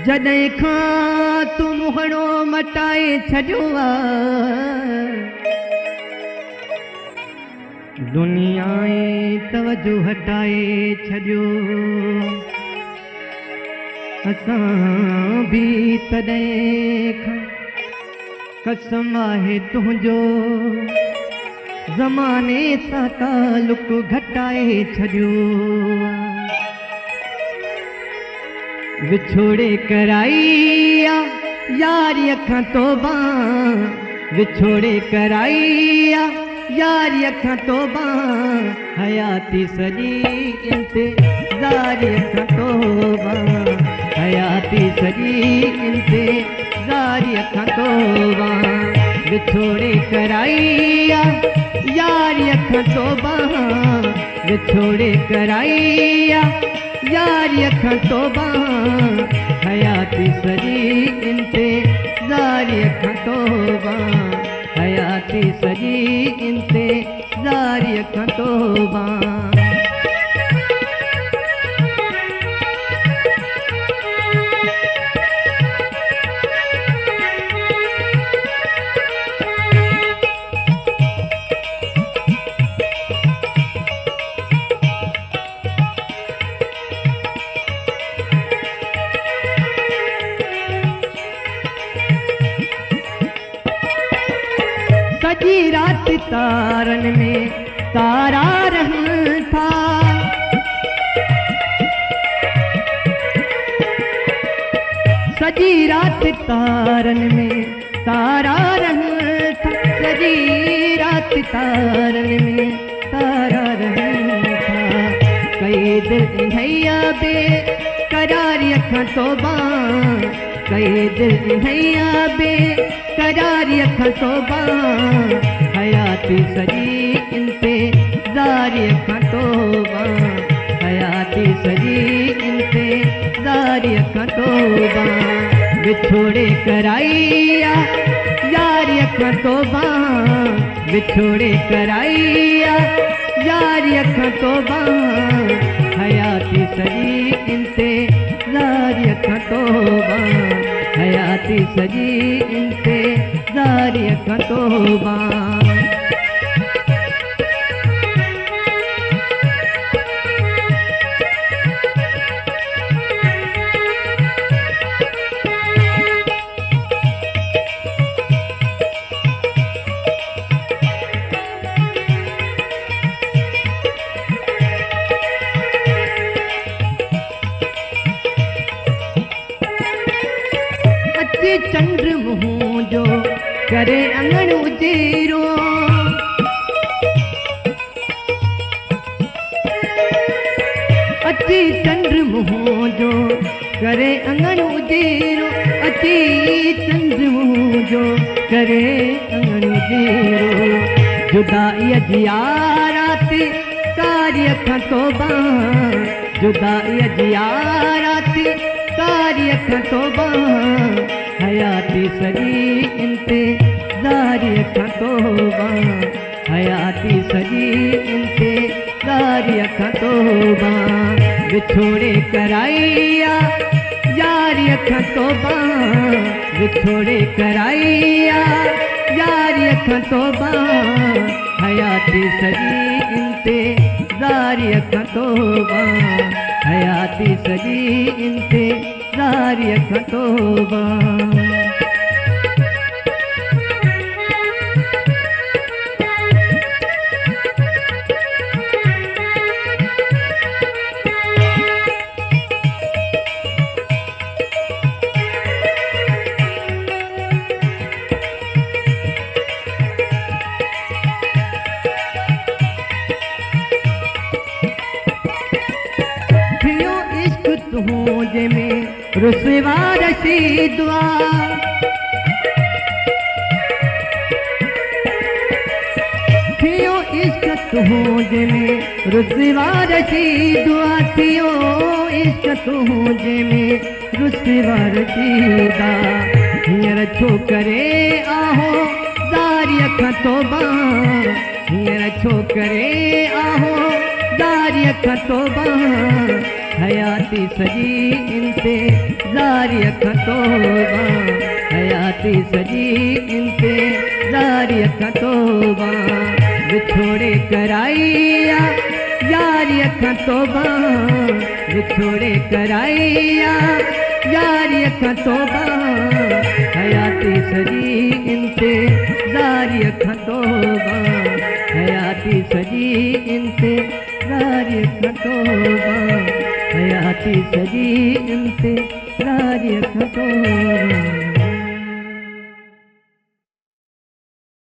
जॾहिं खां तूं मुहणो मटाए छॾियो आहे, दुनिया तवजो हटाए छॾियो। असां बि तॾहिं खां कसम आहे तुंहिंजो, ज़माने सां तालुक घटाए छॾियो। विछोड़े कराई यारीअ खां तौबा, विछोड़े कराई यारीअ खां तौबा, हयाती सॼी इंतज़ारीअ खां तौबा, हयाती सॼी इंतज़ारीअ खां तौबा। विछोड़े कराई यारीअ खां तौबा, विछोड़े कराई यारीअ खां तौबा, हयाती सॼी इंतज़ारीअ खां तौबा, हयाती सॼी इंतज़ारीअ खां तौबा। सॼी राति तारनि में तारा रहनि था, सॼी राति तारनि में तारा रहनि था, सॼी राति तारनि में तारा रहनि था। कई दिल इन्हैया बेकरारीअ खां तौबा, कई दिल इन्हैया बेकरारीअ खां तौबा, हयाती सॼी इंतज़ारीअ खां तौबा, हयाती सॼी इंतज़ारीअ खां तौबा। विछोड़े कराई यारीअ खां तौबा, विछोड़े कराई यारीअ खां तौबा, हयाती सॼी इंतज़ारीअ खां तौबा, हयाती सॼी इंतज़ारीअ खां तौबा। चंद्र मुंहुं जो करे अंगण उजेरो, अची चंद्र मुंहुं जो करे अंगण उजेरो, अची चंद्र मुंहुं जो करे अंगण उजेरो। जुदाईअ जी राति कारीअ खां तौबा, जुदाईअ जी राति कारीअ खां तौबा, हयाती सॼी इंतज़ारीअ खां तौबा, हयाती सॼी इंतज़ारीअ खां तौबा। विछोड़े कराई यारीअ खां तौबा, विछोड़े कराई यारीअ खां तौबा, हयाती सॼी इंतज़ारीअ खां तौबा, हयाती सॼी इंतज़ारीअ खां तौबा। तुझे में रुसवा रसीदुआ, थियो इश्क तुझे में रुसवा रसीदुआ, थियो इश्क तुझे में रुसवा रसीदा। हींअर छो करे आहो ज़ारीअ खां तौबा, हींअर छो करे आहो ज़ारीअ खां तौबा, हयाती सजी इंतज़ारी अखां तौबा हयाती सजी इंतज़ारी अखां तौबा विछोड़े कराइया यारी अखां तौबा विछोड़े कराइया यारी अखां तौबा हयाती सजी इंतज़ारी अखां तौबा हयाती सजी इंतज़ारी अखां तौबा हयाती सजी इंतज़ारी अखां तौबा